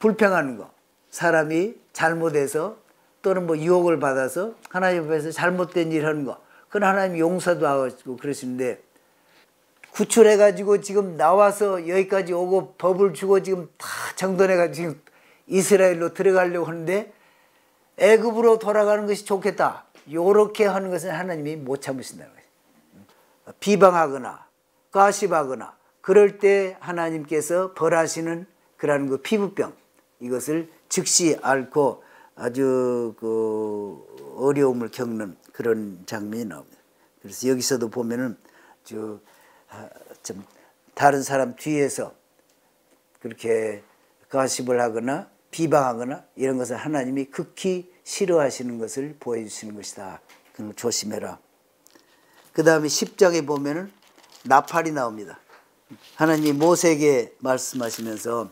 불평하는 거, 사람이 잘못해서 또는 뭐 유혹을 받아서 하나님 앞에서 잘못된 일 하는 거, 그건 하나님 용서도 하고 그러시는데, 구출해가지고 지금 나와서 여기까지 오고 법을 주고 지금 다 정돈해가지고 지금 이스라엘로 들어가려고 하는데 애굽으로 돌아가는 것이 좋겠다, 요렇게 하는 것은 하나님이 못 참으신다는 거예요. 비방하거나 가십하거나 그럴 때 하나님께서 벌하시는 그러한 그 피부병, 이것을 즉시 앓고 아주 그 어려움을 겪는 그런 장면이 나옵니다. 그래서 여기서도 보면은 좀 다른 사람 뒤에서 그렇게 가십을 하거나 비방하거나 이런 것을 하나님이 극히 싫어하시는 것을 보여주시는 것이다. 그걸 조심해라. 그 다음에 10장에 보면은 나팔이 나옵니다. 하나님이 모세에게 말씀하시면서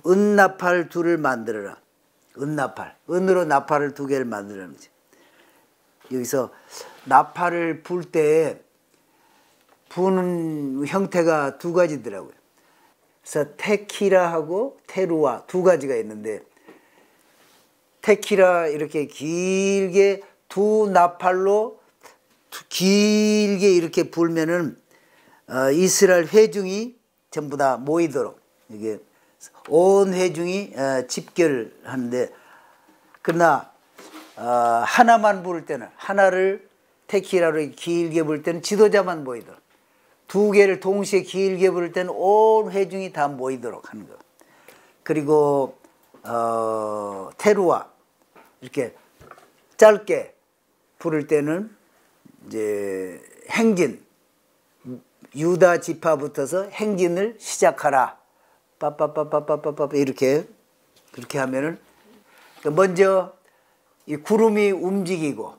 은나팔 둘을 만들어라. 은나팔, 은으로 나팔을 2개를 만들라는 거죠. 여기서 나팔을 불 때 부는 형태가 2가지더라고요. 그래서 테키라하고 테루아 2가지가 있는데, 테키라 이렇게 길게 2나팔로 길게 이렇게 불면은 이스라엘 회중이 전부 다 모이도록, 이게 온 회중이 집결하는데, 그러나 하나만 부를 때는, 하나를 테키라로 길게 부를 때는 지도자만 모이도록, 2개를 동시에 길게 부를 때는 온 회중이 다 모이도록 하는 거. 그리고 테루아 이렇게 짧게 부를 때는 이제 행진, 유다 지파부터서 행진을 시작하라. 빠빠빠빠빠빠빠 이렇게 그렇게 하면은 먼저 이 구름이 움직이고,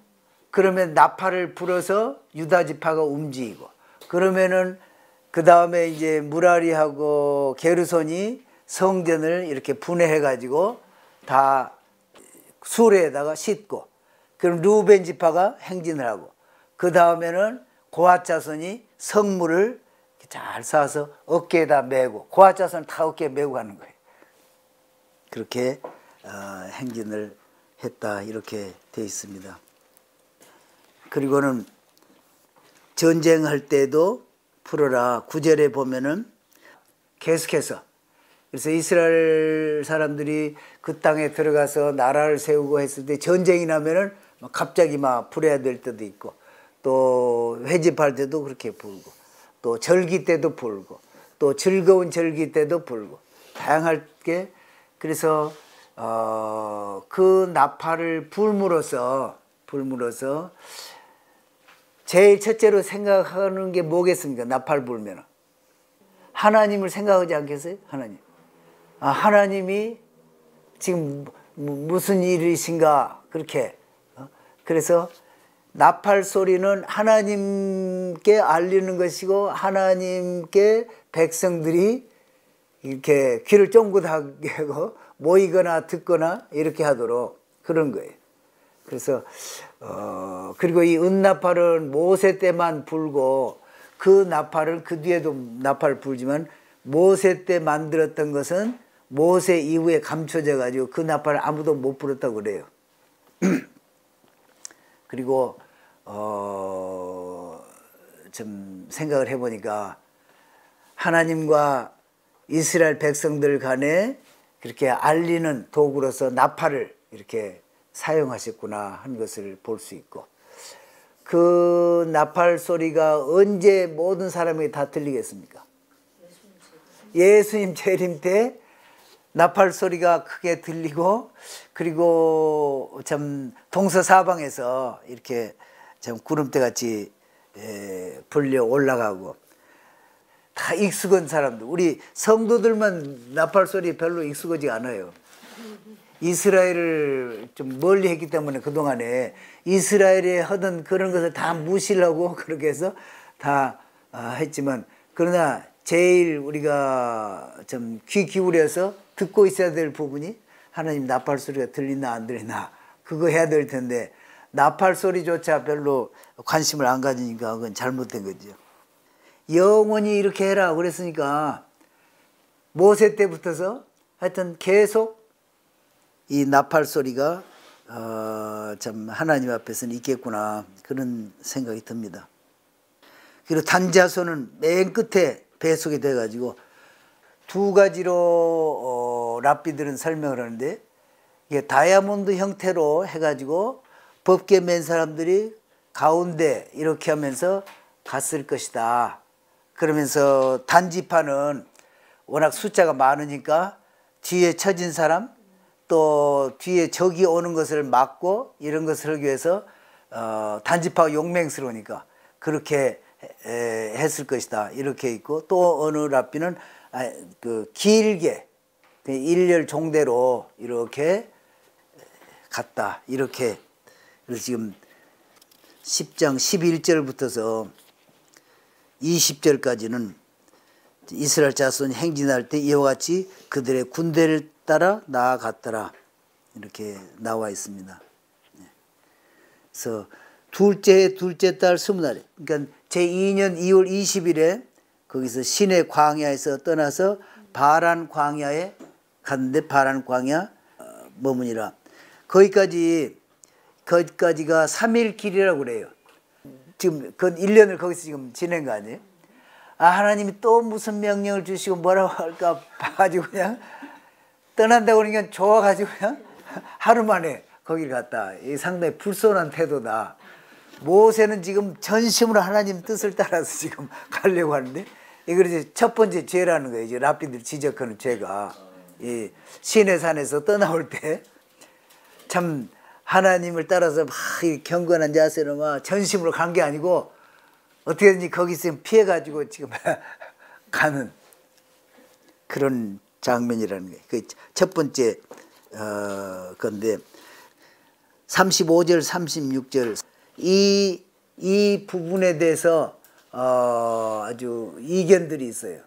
그러면 나팔을 불어서 유다 지파가 움직이고, 그러면은 그 다음에 이제 무라리하고 게르손이 성전을 이렇게 분해해 가지고 다 수레에다가 싣고, 그럼 루벤 지파가 행진을 하고, 그 다음에는 고핫 자손이 성물을 잘 쌓아서 어깨에다 메고, 고핫 자손은 다 어깨에 메고 가는 거예요. 그렇게 행진을 했다, 이렇게 되어 있습니다. 그리고는 전쟁할 때도 풀어라. 9절에 보면은 계속해서, 그래서 이스라엘 사람들이 그 땅에 들어가서 나라를 세우고 했을 때 전쟁이 나면은 갑자기 막 불어야 될 때도 있고, 또 회집할 때도 그렇게 불고, 또 절기 때도 불고, 또 즐거운 절기 때도 불고, 다양하게. 그래서 그 나팔을 불므로써 제일 첫째로 생각하는 게 뭐겠습니까? 나팔 불면 하나님을 생각하지 않겠어요? 하나님. 하나님이 지금 무슨 일이신가, 그렇게. 그래서 나팔 소리는 하나님께 알리는 것이고, 하나님께 백성들이 이렇게 귀를 쫑긋하게 하고 모이거나 듣거나 이렇게 하도록 그런 거예요. 그래서 그리고 이 은나팔은 모세 때만 불고, 그 나팔은 그 뒤에도 나팔을 불지만 모세 때 만들었던 것은 모세 이후에 감춰져 가지고 그 나팔을 아무도 못 불었다고 그래요. 그리고 좀 생각을 해보니까 하나님과 이스라엘 백성들 간에 그렇게 알리는 도구로서 나팔을 이렇게 사용하셨구나 하는 것을 볼 수 있고, 그 나팔 소리가 언제 모든 사람에게 다 들리겠습니까? 예수님 재림 때 나팔 소리가 크게 들리고, 그리고 참 동서사방에서 이렇게 참 구름대 같이 불려 올라가고, 다 익숙한 사람들, 우리 성도들만 나팔 소리 별로 익숙하지 않아요. 이스라엘을 좀 멀리 했기 때문에 그동안에 이스라엘에 하던 그런 것을 다 무시를 하고 그렇게 해서 다 했지만, 그러나 제일 우리가 좀 귀 기울여서 듣고 있어야 될 부분이, 하나님 나팔 소리가 들리나 안 들리나 그거 해야 될 텐데, 나팔 소리조차 별로 관심을 안 가지니까 그건 잘못된 거죠. 영원히 이렇게 해라 그랬으니까 모세 때부터서 하여튼 계속 이 나팔 소리가 참 하나님 앞에서는 있겠구나 그런 생각이 듭니다. 그리고 단자손은 맨 끝에 배속이 돼가지고 두 가지로 랍비들은 설명을 하는데 이게 다이아몬드 형태로 해가지고 법궤 맨 사람들이 가운데 이렇게 하면서 갔을 것이다. 그러면서 단지파는 워낙 숫자가 많으니까 뒤에 처진 사람 또 뒤에 적이 오는 것을 막고 이런 것을 하기 위해서 단지파가 용맹스러우니까 그렇게 했을 것이다. 이렇게 있고 또 어느 랍비는 그 길게 일렬 종대로 이렇게 갔다. 이렇게 그래서 지금 10장 11절부터서 20절까지는 이스라엘 자손이 행진할 때 이와 같이 그들의 군대를 따라 나아갔더라. 이렇게 나와 있습니다. 그래서 둘째 달 20날에 그러니까 제2년 2월 20일에 거기서 시내 광야에서 떠나서 바란 광야에 갔는데 바란 광야 머무니라. 거기까지가 3일 길이라고 그래요. 지금 그 1년을 거기서 지금 지낸 거 아니에요? 하나님이 또 무슨 명령을 주시고 뭐라고 할까 봐가지고 그냥 떠난다고 그러니까 좋아가지고 그냥 하루 만에 거기를 갔다. 이 상당히 불손한 태도다. 모세는 지금 전심으로 하나님 뜻을 따라서 지금 가려고 하는데 이게 첫 번째 죄라는 거예요. 이제 랍비들 지적하는 죄가 이 시내산에서 떠나올 때 참 하나님을 따라서 막 경건한 자세로 막 전심으로 간 게 아니고 어떻게든지 거기서 피해가지고 지금 가는 그런 장면이라는 거예요. 그 첫 번째 건데 35절 36절 이 부분에 대해서 아주 이견들이 있어요.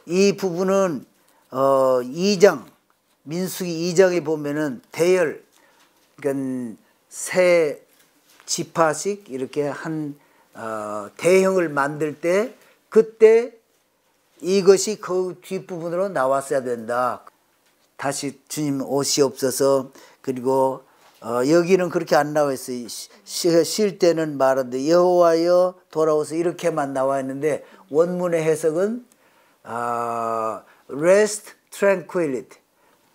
이 부분은 2장 민수기 2장에 보면은 대열 그러니까 세 지파씩 이렇게 한 대형을 만들 때 그때 이것이 그 뒷부분으로 나왔어야 된다. 다시 주님 오시옵소서. 그리고 여기는 그렇게 안 나와 있어요. 쉴 때는 말하는데 여호와여 돌아오서 이렇게만 나와 있는데 원문의 해석은 rest tranquility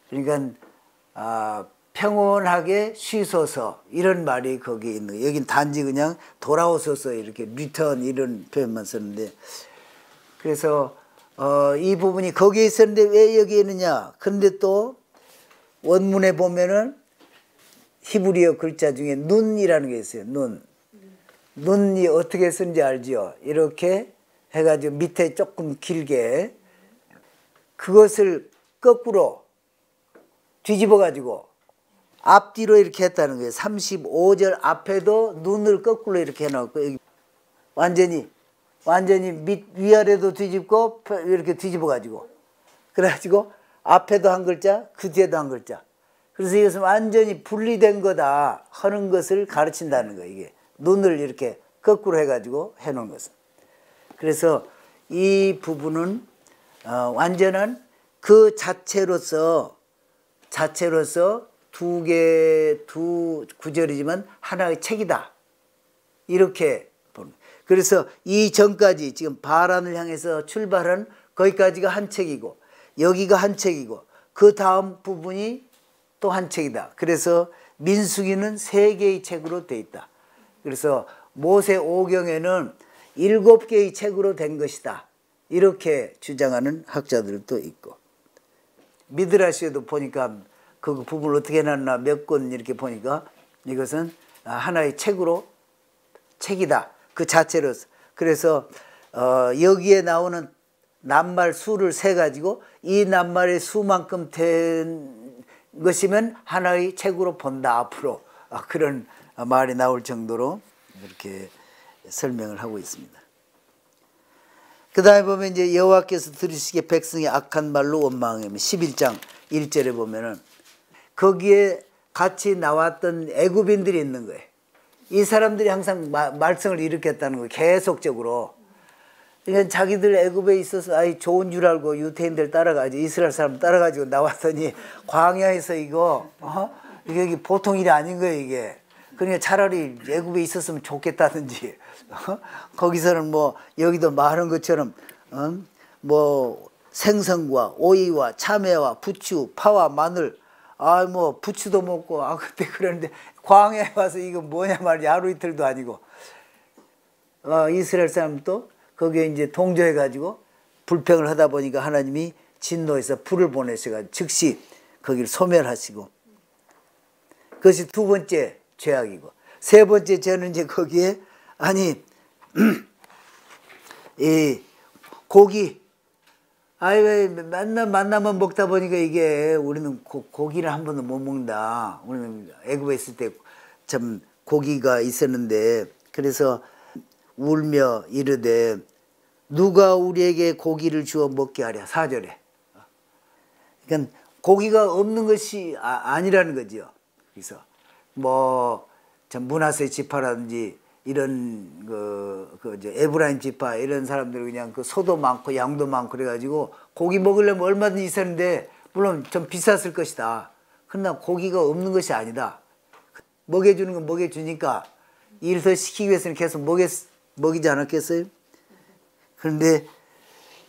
그러니까 평온하게 쉬소서 이런 말이 거기에 있는 거예요. 여긴 단지 그냥 돌아오소서 이렇게 return 이런 표현만 쓰는데 그래서 이 부분이 거기에 있었는데 왜 여기에 있느냐. 그런데 또 원문에 보면은 히브리어 글자 중에 눈이라는 게 있어요. 눈이 어떻게 쓰는지 알지요. 이렇게 해가지고 밑에 조금 길게 그것을 거꾸로 뒤집어 가지고 앞뒤로 이렇게 했다는 거예요. 35절 앞에도 눈을 거꾸로 이렇게 해놓고 여기 완전히 위아래도 뒤집고 이렇게 뒤집어 가지고 그래가지고 앞에도 한 글자 그 뒤에도 한 글자 그래서 이것은 완전히 분리된 거다 하는 것을 가르친다는 거예요. 이게 눈을 이렇게 거꾸로 해가지고 해놓은 것은. 그래서 이 부분은 완전한 그 자체로서 두 구절이지만 하나의 책이다. 이렇게 보는. 그래서 이 전까지 지금 바란을 향해서 출발한 거기까지가 한 책이고 여기가 한 책이고 그 다음 부분이 또 한 책이다. 그래서 민수기는 3개의 책으로 돼 있다. 그래서 모세 오경에는 7개의 책으로 된 것이다. 이렇게 주장하는 학자들도 있고 미드라시에도 보니까 그 부분을 어떻게 해놨나 몇 권 이렇게 보니까 이것은 하나의 책이다. 그 자체로서. 그래서 여기에 나오는 낱말 수를 세가지고 이 낱말의 수만큼 된 것이면 하나의 책으로 본다 앞으로. 그런 말이 나올 정도로 이렇게 설명을 하고 있습니다. 그 다음에 보면 이제 여호와께서 들으시기에 백성의 악한 말로 원망하면 11장 1절에 보면은 거기에 같이 나왔던 애굽인들이 있는 거예요. 이 사람들이 항상 말썽을 일으켰다는 거예요. 계속적으로. 그러니까 자기들 애굽에 있어서 아이 좋은 줄 알고 유대인들 따라가지 이스라엘 사람 따라가지고 나왔더니 광야에서 이거 이게 보통 일이 아닌 거예요 이게. 그러니까 차라리 애굽에 있었으면 좋겠다든지 거기서는 뭐 여기도 말한 것처럼 뭐 생선과 오이와 참외와 부추, 파와 마늘 뭐 부추도 먹고 그때 그러는데 광야에 와서 이거 뭐냐 말이야 하루 이틀도 아니고 이스라엘 사람도 거기에 이제 동조해 가지고 불평을 하다 보니까 하나님이 진노해서 불을 보내셔가지고 즉시 거기를 소멸하시고 그것이 두 번째 죄악이고 세 번째 죄는 이제 거기에 이 고기 왜 만나면 먹다 보니까 이게 우리는 고기를 한 번도 못 먹는다. 우리는 애굽에 있을 때 참 고기가 있었는데 그래서 울며 이르되 누가 우리에게 고기를 주어 먹게 하랴 4절에. 그러니까 고기가 없는 것이 아니라는 거죠. 그래서 뭐 므낫세 지파라든지 이런 에브라임 지파 이런 사람들 그냥 그 소도 많고 양도 많고 그래가지고 고기 먹으려면 얼마든지 있었는데 물론 좀 비쌌을 것이다. 그러나 고기가 없는 것이 아니다. 먹여주는 건 먹여주니까 일을 더 시키기 위해서는 계속 먹이지 않았겠어요? 그런데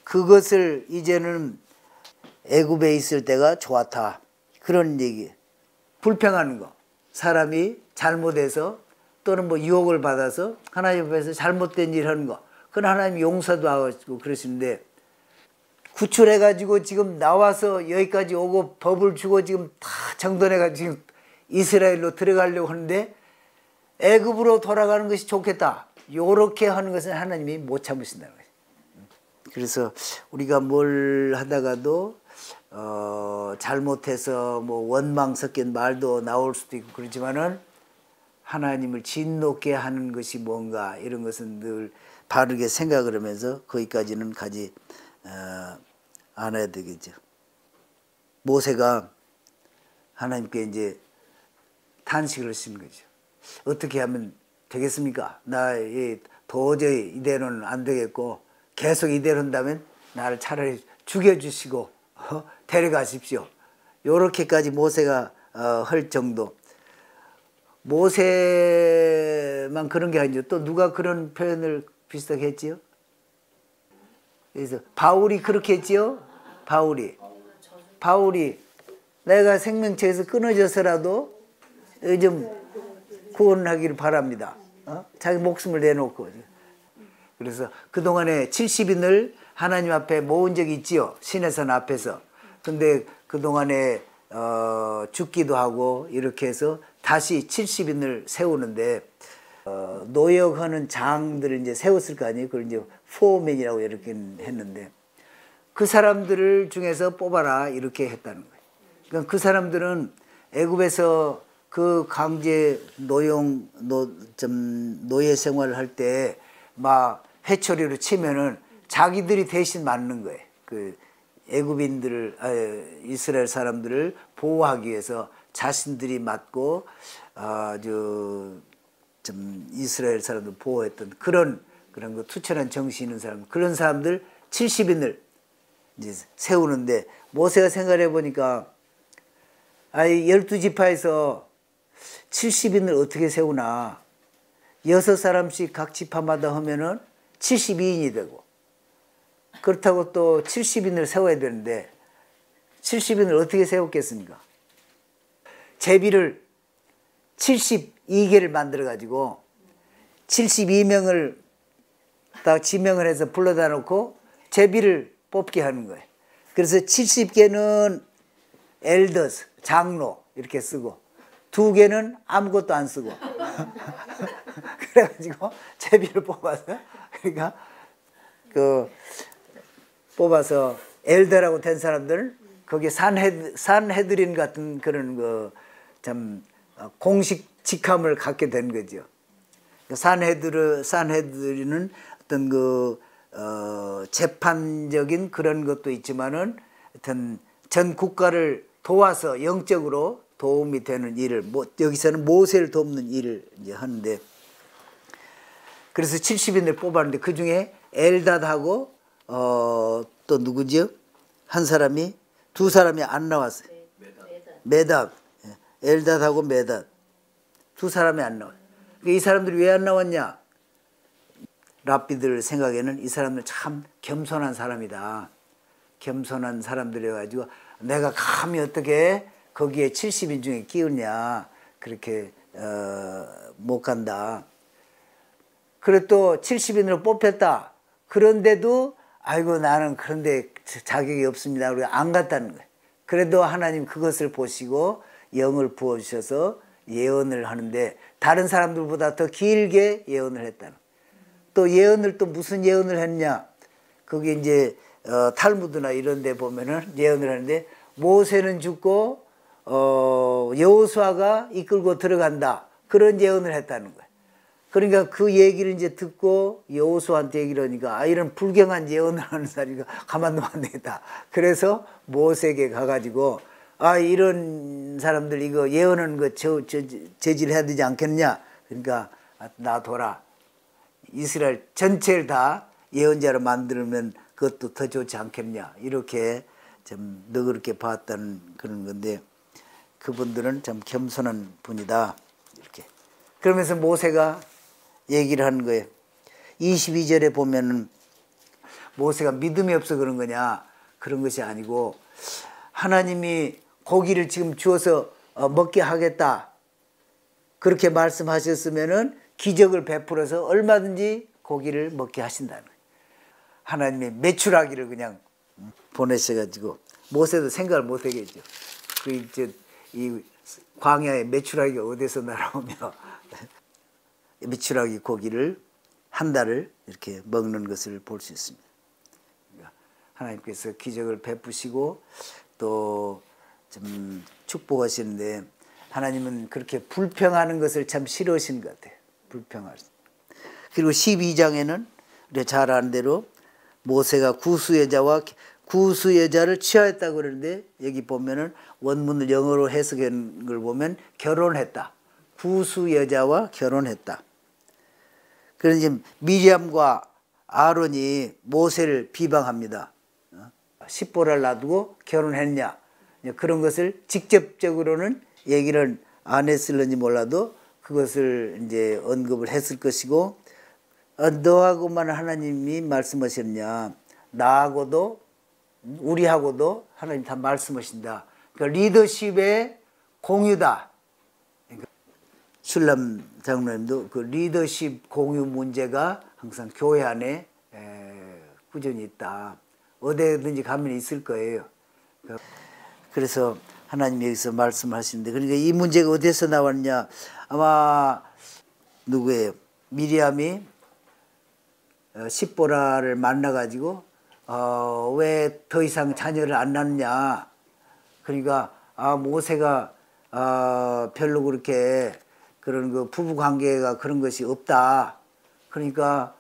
그것을 이제는 애굽에 있을 때가 좋았다. 그런 얘기. 불평하는 거. 사람이 잘못해서 또는 뭐 유혹을 받아서 하나님 앞에서 잘못된 일 하는 거. 그건 하나님 용서도 하고 그러시는데 구출해가지고 지금 나와서 여기까지 오고 법을 주고 지금 다 정돈해가지고 지금 이스라엘로 들어가려고 하는데 애굽으로 돌아가는 것이 좋겠다. 요렇게 하는 것은 하나님이 못 참으신다는 거예요. 그래서 우리가 뭘 하다가도 잘못해서 뭐 원망 섞인 말도 나올 수도 있고 그렇지만은 하나님을 진노케 하는 것이 뭔가 이런 것은 늘 바르게 생각을 하면서 거기까지는 가지 않아야 되겠죠. 모세가 하나님께 이제 탄식을 하신 거죠. 어떻게 하면 되겠습니까? 나 도저히 이대로는 안 되겠고 계속 이대로 한다면 나를 차라리 죽여주시고 데려가십시오. 요렇게까지 모세가 할 정도. 모세만 그런 게 아니죠. 또 누가 그런 표현을 비슷하게 했지요? 그래서 바울이 그렇게 했지요? 바울이 내가 생명체에서 끊어져서라도 좀 구원하기를 바랍니다. 자기 목숨을 내놓고. 그래서 그동안에 70인을 하나님 앞에 모은 적이 있지요. 시내산 앞에서. 근데 그동안에 죽기도 하고 이렇게 해서 다시 70인을 세우는데 노역하는 장들을 이제 세웠을 거 아니에요. 그걸 이제 포맨이라고 이렇게 했는데 그 사람들을 중에서 뽑아라 이렇게 했다는 거예요. 그러니까 그 사람들은 애굽에서 그 강제 노예 생활을 할 때 막 회초리로 치면은 자기들이 대신 맞는 거예요. 그 애굽인들을 이스라엘 사람들을 보호하기 위해서 자신들이 맞고 좀 이스라엘 사람들 보호했던 그런 거 투철한 정신 있는 사람 그런 사람들 70인을 이제 세우는데 모세가 생각해 보니까 12지파에서 70인을 어떻게 세우나 6사람씩 각 지파마다 하면은 72인이 되고 그렇다고 또 70인을 세워야 되는데 70인을 어떻게 세웠겠습니까? 제비를 72개를 만들어 가지고 72명을 다 지명을 해서 불러다 놓고 제비를 뽑게 하는 거예요. 그래서 70개는 엘더스, 장로 이렇게 쓰고 2개는 아무것도 안 쓰고 그래가지고 제비를 뽑아서 그러니까 뽑아서 엘더라고 된 사람들은 거기에 산헤드린 같은 그런 참 공식 직함을 갖게 된 거죠. 산헤드린은 어떤 재판적인 그런 것도 있지만은 하여튼 전 국가를 도와서 영적으로 도움이 되는 일을 여기서는 모세를 돕는 일을 이제 하는데 그래서 70인을 뽑았는데 그 중에 엘닷하고 또 누구지요? 한 사람이 두 사람이 안 나왔어요. 메닷. 엘닷하고 메닷. 두 사람이 안 나와요. 이 사람들이 왜 안 나왔냐? 랍비들 생각에는 이 사람들 참 겸손한 사람이다. 겸손한 사람들이어가지고 내가 감히 어떻게 거기에 70인 중에 끼우냐. 그렇게 못 간다. 그래 또 70인으로 뽑혔다. 그런데도 아이고 나는 그런데 자격이 없습니다. 그리고 안 갔다는 거예요. 그래도 하나님 그것을 보시고 영을 부어주셔서 예언을 하는데 다른 사람들보다 더 길게 예언을 했다는 거예요. 또 예언을 또 무슨 예언을 했냐. 거기 이제 탈무드나 이런 데 보면은 예언을 하는데 모세는 죽고 여호수아가 이끌고 들어간다. 그런 예언을 했다는 거예요. 그러니까 그 얘기를 이제 듣고 여호수아한테 얘기를 하니까 이런 불경한 예언을 하는 사람이가 가만두면 안 되겠다. 그래서 모세에게 가가지고 이런 사람들 이거 예언하는 거 저질해야 되지 않겠냐. 그러니까 놔둬라. 이스라엘 전체를 다 예언자로 만들면 그것도 더 좋지 않겠냐. 이렇게 좀 너그럽게 봤다는 그런 건데 그분들은 참 겸손한 분이다. 이렇게. 그러면서 모세가 얘기를 하는 거예요. 22절에 보면은 모세가 믿음이 없어 그런 거냐. 그런 것이 아니고 하나님이 고기를 지금 주어서 먹게 하겠다. 그렇게 말씀하셨으면은 기적을 베풀어서 얼마든지 고기를 먹게 하신다는 거예요. 하나님의 메추라기를 그냥 보내셔가지고 모세도 생각을 못 하겠죠. 이 광야에 메추라기가 어디서 날아오며 메추라기 고기를 한 달을 이렇게 먹는 것을 볼 수 있습니다. 그러니까 하나님께서 기적을 베푸시고 또 좀 축복하시는데 하나님은 그렇게 불평하는 것을 참 싫어하시는 것 같아요. 불평할. 그리고 12장에는 우리가 잘 아는 대로 모세가 구수 여자를 취하였다고 그러는데 여기 보면은 원문을 영어로 해석한 걸 보면 결혼했다. 구수 여자와 결혼했다. 그래서 지금 미리암과 아론이 모세를 비방합니다. 십보라를 놔두고 결혼했냐. 그런 것을 직접적으로는 얘기를 안 했을는지 몰라도 그것을 이제 언급을 했을 것이고 너하고만 하나님이 말씀하셨냐. 나하고도 우리하고도 하나님 다 말씀하신다. 그러니까 리더십의 공유다. 그러니까 술람 장로님도 그 리더십 공유 문제가 항상 교회 안에 꾸준히 있다. 어디든지 가면 있을 거예요. 그래서 하나님이 여기서 말씀하시는데 그러니까 이 문제가 어디서 나왔냐. 아마 누구예요? 미리암이 십보라를 만나가지고 왜 더 이상 자녀를 안 낳느냐. 그러니까 모세가 별로 그렇게 그런 그 부부 관계가 그런 것이 없다. 그러니까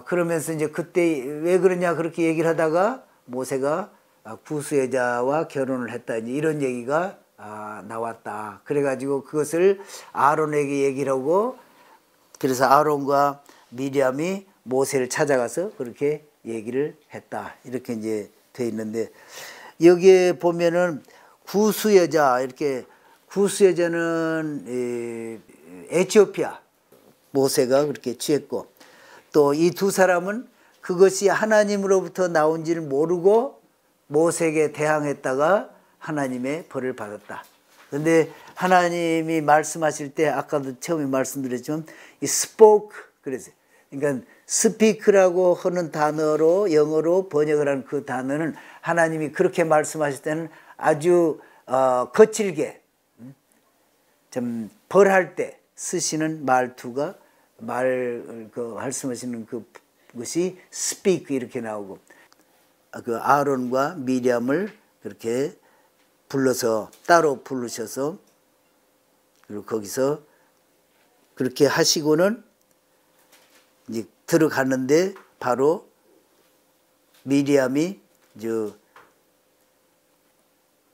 그러면서 이제 그때 왜 그러냐 그렇게 얘기를 하다가 모세가 구수 여자와 결혼을 했다. 이런 얘기가 나왔다. 그래가지고 그것을 아론에게 얘기를 하고 그래서 아론과 미리암이 모세를 찾아가서 그렇게 얘기를 했다. 이렇게 이제 돼 있는데 여기에 보면은 구수 여자 이렇게 구수 여자는 에티오피아 모세가 그렇게 취했고 또 이 두 사람은 그것이 하나님으로부터 나온지를 모르고 모세에게 대항했다가 하나님의 벌을 받았다. 그런데 하나님이 말씀하실 때 아까도 처음에 말씀드렸지만 이 spoke 그래서 그러니까 speak라고 하는 단어로 영어로 번역을 한 그 단어는 하나님이 그렇게 말씀하실 때는 아주 거칠게 좀 벌할 때 쓰시는 말투가 말씀하시는 그것이 speak 이렇게 나오고 그 아론과 미리암을 그렇게 불러서 따로 부르셔서 그리고 거기서 그렇게 하시고는 이제 들어갔는데 바로 미리암이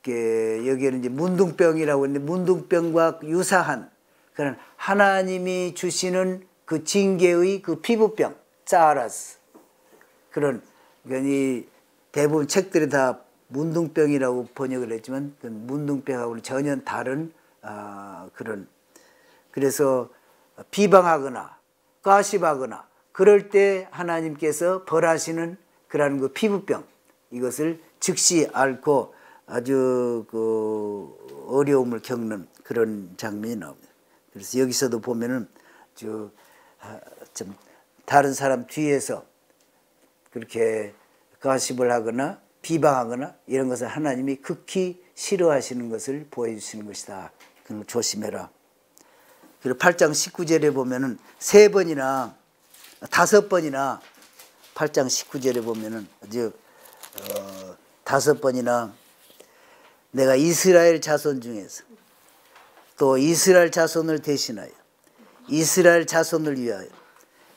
여기에는 이제 문둥병이라고 하는데 문둥병과 유사한 그런 하나님이 주시는 그 징계의 그 피부병, 짜라스. 그런, 그러니까 이 대부분 책들이 다 문둥병이라고 번역을 했지만, 그 문둥병하고는 전혀 다른, 그런. 그래서 비방하거나, 가십하거나, 그럴 때 하나님께서 벌하시는 그러한 그 피부병, 이것을 즉시 앓고 아주 그 어려움을 겪는 그런 장면이 나옵니다. 그래서 여기서도 보면은 좀 다른 사람 뒤에서 그렇게 가십을 하거나 비방하거나 이런 것을 하나님이 극히 싫어하시는 것을 보여주시는 것이다. 그걸 조심해라. 그리고 8장 19절에 보면은 3번이나 5번이나 8장 19절에 보면은 아주 5번이나 내가 이스라엘 자손 중에서 또 이스라엘 자손을 대신하여 이스라엘 자손을 위하여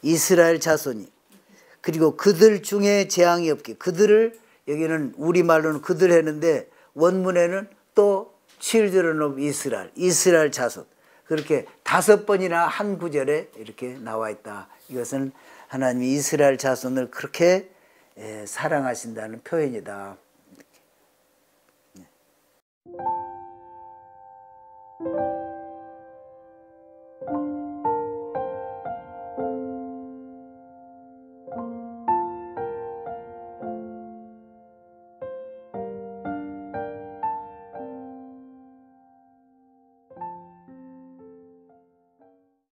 이스라엘 자손이 그리고 그들 중에 재앙이 없게 그들을 여기는 우리말로는 그들 했는데 원문에는 또 children of Israel 이스라엘 자손 그렇게 5번이나 한 구절에 이렇게 나와 있다. 이것은 하나님이 이스라엘 자손을 그렇게 사랑하신다는 표현이다.